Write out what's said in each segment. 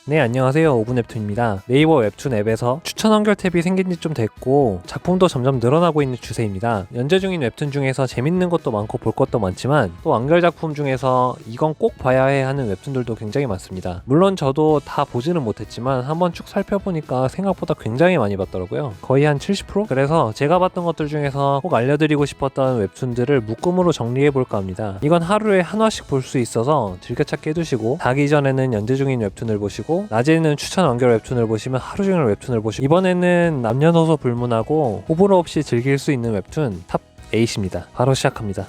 네, 안녕하세요. 오븐웹툰입니다. 네이버 웹툰 앱에서 추천 완결 탭이 생긴 지 좀 됐고 작품도 점점 늘어나고 있는 추세입니다. 연재 중인 웹툰 중에서 재밌는 것도 많고 볼 것도 많지만 또 완결 작품 중에서 이건 꼭 봐야 해 하는 웹툰들도 굉장히 많습니다. 물론 저도 다 보지는 못했지만 한번 쭉 살펴보니까 생각보다 굉장히 많이 봤더라고요. 거의 한 70%? 그래서 제가 봤던 것들 중에서 꼭 알려드리고 싶었던 웹툰들을 묶음으로 정리해볼까 합니다. 이건 하루에 한 화씩 볼 수 있어서 즐겨찾기 해두시고 자기 전에는 연재 중인 웹툰을 보시고 낮에는 추천 완결 웹툰을 보시면 하루 종일 웹툰을 보시고 이번에는 남녀노소 불문하고 호불호 없이 즐길 수 있는 웹툰 탑 8입니다. 바로 시작합니다.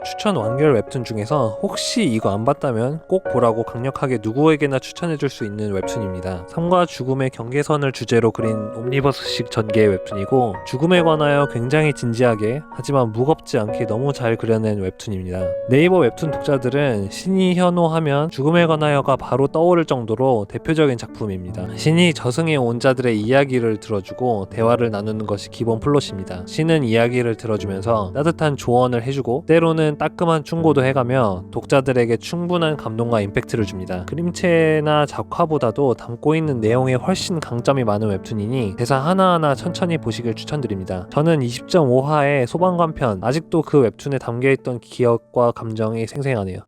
추천 완결 웹툰 중에서 혹시 이거 안 봤다면 꼭 보라고 강력하게 누구에게나 추천해줄 수 있는 웹툰입니다. 삶과 죽음의 경계선을 주제로 그린 옴니버스식 전개의 웹툰이고 죽음에 관하여 굉장히 진지하게 하지만 무겁지 않게 너무 잘 그려낸 웹툰입니다. 네이버 웹툰 독자들은 신이 현호 하면 죽음에 관하여가 바로 떠오를 정도로 대표적인 작품입니다. 신이 저승에 온 자들의 이야기를 들어주고 대화를 나누는 것이 기본 플롯입니다. 신은 이야기를 들어주면서 따뜻한 조언을 해주고 때로는 따끔한 충고도 해가며 독자들에게 충분한 감동과 임팩트를 줍니다. 그림체나 작화보다도 담고 있는 내용에 훨씬 강점이 많은 웹툰이니 대사 하나하나 천천히 보시길 추천드립니다. 저는 20.5화의 소방관편 아직도 그 웹툰에 담겨있던 기억과 감정이 생생하네요.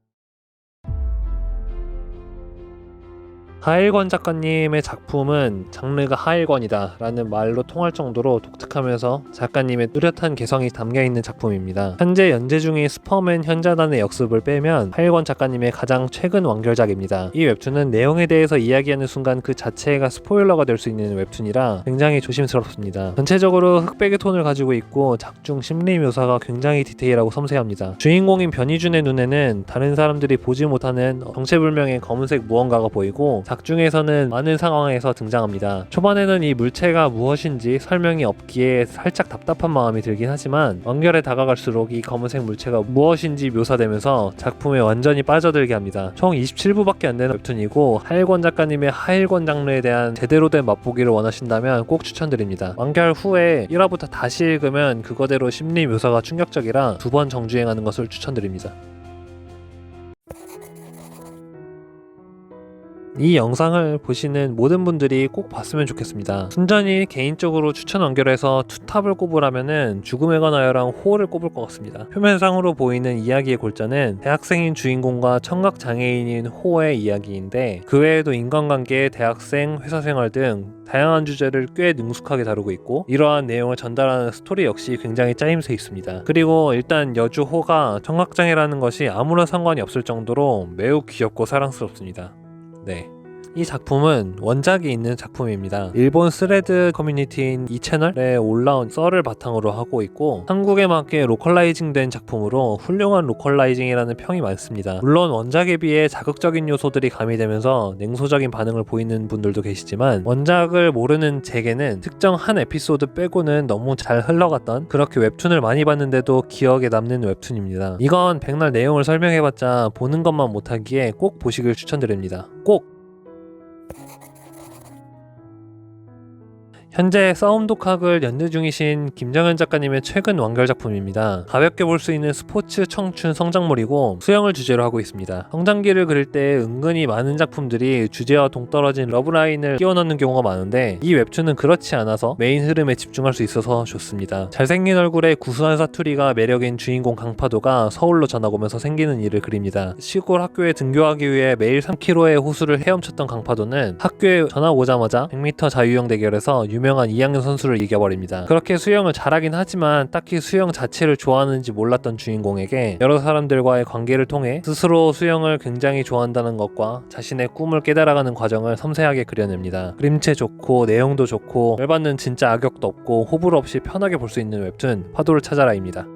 하일권 작가님의 작품은 장르가 하일권이다 라는 말로 통할 정도로 독특하면서 작가님의 뚜렷한 개성이 담겨있는 작품입니다. 현재 연재 중인 슈퍼맨 현자단의 역습을 빼면 하일권 작가님의 가장 최근 완결작입니다. 이 웹툰은 내용에 대해서 이야기하는 순간 그 자체가 스포일러가 될 수 있는 웹툰이라 굉장히 조심스럽습니다. 전체적으로 흑백의 톤을 가지고 있고 작중 심리 묘사가 굉장히 디테일하고 섬세합니다. 주인공인 변희준의 눈에는 다른 사람들이 보지 못하는 정체불명의 검은색 무언가가 보이고 작중에서는 많은 상황에서 등장합니다. 초반에는 이 물체가 무엇인지 설명이 없기에 살짝 답답한 마음이 들긴 하지만 완결에 다가갈수록 이 검은색 물체가 무엇인지 묘사되면서 작품에 완전히 빠져들게 합니다. 총 27부밖에 안 되는 웹툰이고 하일권 작가님의 하일권 장르에 대한 제대로 된 맛보기를 원하신다면 꼭 추천드립니다. 완결 후에 1화부터 다시 읽으면 그거대로 심리 묘사가 충격적이라 2번 정주행하는 것을 추천드립니다. 이 영상을 보시는 모든 분들이 꼭 봤으면 좋겠습니다. 순전히 개인적으로 추천 완결해서 투탑을 꼽으라면은 죽음에 관하여랑 호를 꼽을 것 같습니다. 표면상으로 보이는 이야기의 골자는 대학생인 주인공과 청각장애인인 호의 이야기인데 그 외에도 인간관계, 대학생, 회사생활 등 다양한 주제를 꽤 능숙하게 다루고 있고 이러한 내용을 전달하는 스토리 역시 굉장히 짜임새 있습니다. 그리고 일단 여주 호가 청각장애라는 것이 아무런 상관이 없을 정도로 매우 귀엽고 사랑스럽습니다. 네. 이 작품은 원작이 있는 작품입니다. 일본 스레드 커뮤니티인 이 채널에 올라온 썰을 바탕으로 하고 있고 한국에 맞게 로컬라이징 된 작품으로 훌륭한 로컬라이징이라는 평이 많습니다. 물론 원작에 비해 자극적인 요소들이 가미되면서 냉소적인 반응을 보이는 분들도 계시지만 원작을 모르는 제게는 특정 한 에피소드 빼고는 너무 잘 흘러갔던 그렇게 웹툰을 많이 봤는데도 기억에 남는 웹툰입니다. 이건 백날 내용을 설명해봤자 보는 것만 못하기에 꼭 보시길 추천드립니다. 꼭! 현재 싸움 독학을 연재 중이신 김정현 작가님의 최근 완결 작품입니다. 가볍게 볼 수 있는 스포츠 청춘 성장물이고 수영을 주제로 하고 있습니다. 성장기를 그릴 때 은근히 많은 작품들이 주제와 동떨어진 러브라인을 끼워 넣는 경우가 많은데 이 웹툰은 그렇지 않아서 메인 흐름에 집중할 수 있어서 좋습니다. 잘생긴 얼굴에 구수한 사투리가 매력인 주인공 강파도가 서울로 전학 오면서 생기는 일을 그립니다. 시골 학교에 등교하기 위해 매일 3km의 호수를 헤엄쳤던 강파도는 학교에 전학 오자마자 100m 자유형 대결에서 유명한 2학년 선수를 이겨버립니다. 그렇게 수영을 잘하긴 하지만 딱히 수영 자체를 좋아하는지 몰랐던 주인공에게 여러 사람들과의 관계를 통해 스스로 수영을 굉장히 좋아한다는 것과 자신의 꿈을 깨달아가는 과정을 섬세하게 그려냅니다. 그림체 좋고 내용도 좋고 열받는 진짜 악역도 없고 호불호 없이 편하게 볼 수 있는 웹툰 파도를 찾아라입니다.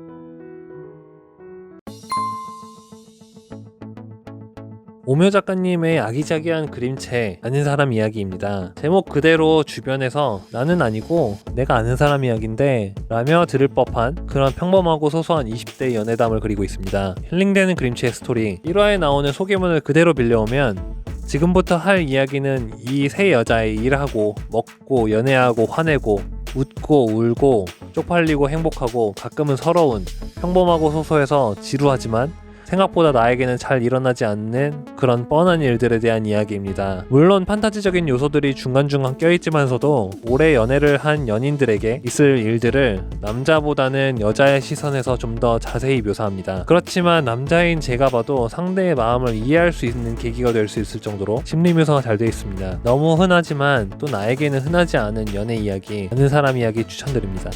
오묘 작가님의 아기자기한 그림체 아는 사람 이야기입니다. 제목 그대로 주변에서 나는 아니고 내가 아는 사람 이야기인데 라며 들을 법한 그런 평범하고 소소한 20대 연애담을 그리고 있습니다. 힐링되는 그림체의 스토리 1화에 나오는 소개문을 그대로 빌려오면 지금부터 할 이야기는 이 세 여자의 일하고 먹고 연애하고 화내고 웃고 울고 쪽팔리고 행복하고 가끔은 서러운 평범하고 소소해서 지루하지만 생각보다 나에게는 잘 일어나지 않는 그런 뻔한 일들에 대한 이야기입니다. 물론 판타지적인 요소들이 중간중간 껴있지만서도 오래 연애를 한 연인들에게 있을 일들을 남자보다는 여자의 시선에서 좀 더 자세히 묘사합니다. 그렇지만 남자인 제가 봐도 상대의 마음을 이해할 수 있는 계기가 될 수 있을 정도로 심리 묘사가 잘 되어 있습니다. 너무 흔하지만 또 나에게는 흔하지 않은 연애 이야기, 아는 사람 이야기 추천드립니다.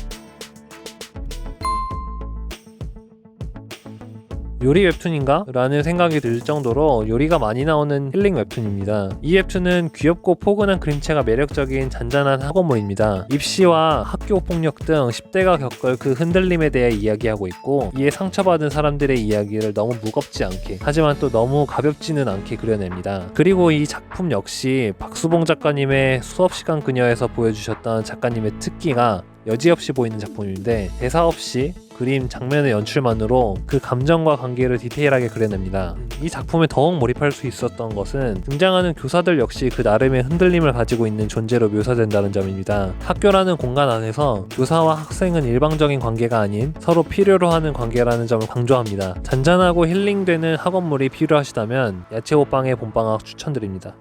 요리 웹툰인가? 라는 생각이 들 정도로 요리가 많이 나오는 힐링 웹툰입니다. 이 웹툰은 귀엽고 포근한 그림체가 매력적인 잔잔한 학원물입니다. 입시와 학교 폭력 등 10대가 겪을 그 흔들림에 대해 이야기하고 있고 이에 상처받은 사람들의 이야기를 너무 무겁지 않게 하지만 또 너무 가볍지는 않게 그려냅니다. 그리고 이 작품 역시 박수봉 작가님의 수업시간 그녀에서 보여주셨던 작가님의 특기가 여지없이 보이는 작품인데 대사 없이 그림, 장면의 연출만으로 그 감정과 관계를 디테일하게 그려냅니다. 이 작품에 더욱 몰입할 수 있었던 것은 등장하는 교사들 역시 그 나름의 흔들림을 가지고 있는 존재로 묘사된다는 점입니다. 학교라는 공간 안에서 교사와 학생은 일방적인 관계가 아닌 서로 필요로 하는 관계라는 점을 강조합니다. 잔잔하고 힐링되는 학원물이 필요하시다면 야채호빵의 봄방학 추천드립니다.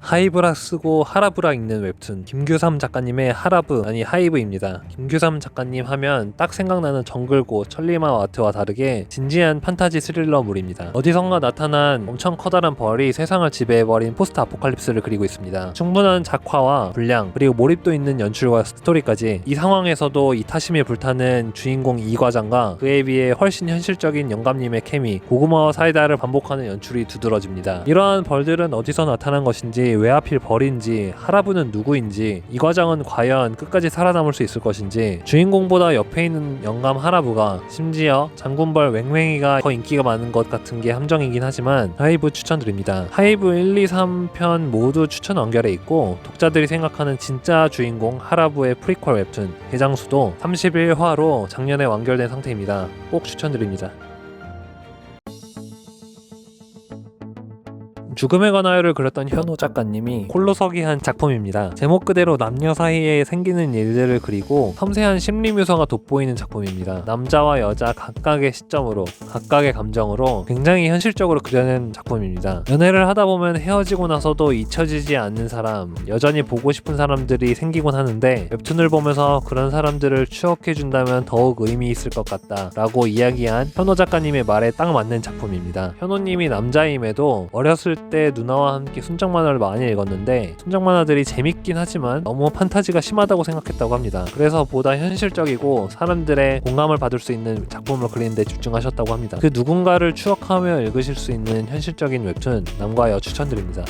하이브라 쓰고 하라브라 읽는 웹툰 김규삼 작가님의 하라브 아니 하이브입니다. 김규삼 작가님 하면 딱 생각나는 정글고 천리마 아트와 다르게 진지한 판타지 스릴러물입니다. 어디선가 나타난 엄청 커다란 벌이 세상을 지배해버린 포스트 아포칼립스를 그리고 있습니다. 충분한 작화와 분량 그리고 몰입도 있는 연출과 스토리까지 이 상황에서도 이 타심에 불타는 주인공 이과장과 그에 비해 훨씬 현실적인 영감님의 케미 고구마와 사이다를 반복하는 연출이 두드러집니다. 이러한 벌들은 어디서 나타난 것인지 왜 하필 벌인지 하라부는 누구인지 이 과정은 과연 끝까지 살아남을 수 있을 것인지 주인공보다 옆에 있는 영감 하라부가 심지어 장군벌 웽웽이가 더 인기가 많은 것 같은 게 함정이긴 하지만 하이브 추천드립니다. 하이브 1, 2, 3편 모두 추천 완결에 있고 독자들이 생각하는 진짜 주인공 하라부의 프리퀄 웹툰 개장수도 31화로 작년에 완결된 상태입니다. 꼭 추천드립니다. 죽음에 관하여를 그렸던 현호 작가님이 홀로 서기 한 작품입니다. 제목 그대로 남녀 사이에 생기는 일들을 그리고 섬세한 심리 묘사가 돋보이는 작품입니다. 남자와 여자 각각의 시점으로 각각의 감정으로 굉장히 현실적으로 그려낸 작품입니다. 연애를 하다 보면 헤어지고 나서도 잊혀지지 않는 사람, 여전히 보고 싶은 사람들이 생기곤 하는데 웹툰을 보면서 그런 사람들을 추억해준다면 더욱 의미 있을 것 같다 라고 이야기한 현호 작가님의 말에 딱 맞는 작품입니다. 현호님이 남자임에도 어렸을 때 누나와 함께 순정 만화를 많이 읽었는데 순정 만화들이 재밌긴 하지만 너무 판타지가 심하다고 생각했다고 합니다. 그래서 보다 현실적이고 사람들의 공감을 받을 수 있는 작품을 그리는데 집중하셨다고 합니다. 그 누군가를 추억하며 읽으실 수 있는 현실적인 웹툰 남과 여 추천드립니다.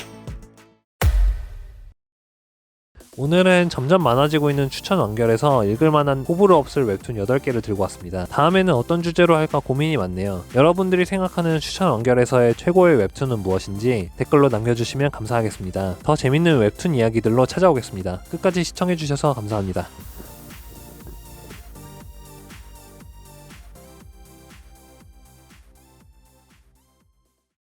오늘은 점점 많아지고 있는 추천 완결에서 읽을만한 호불호 없을 웹툰 8개를 들고 왔습니다. 다음에는 어떤 주제로 할까 고민이 많네요. 여러분들이 생각하는 추천 완결에서의 최고의 웹툰은 무엇인지 댓글로 남겨주시면 감사하겠습니다. 더 재밌는 웹툰 이야기들로 찾아오겠습니다. 끝까지 시청해주셔서 감사합니다.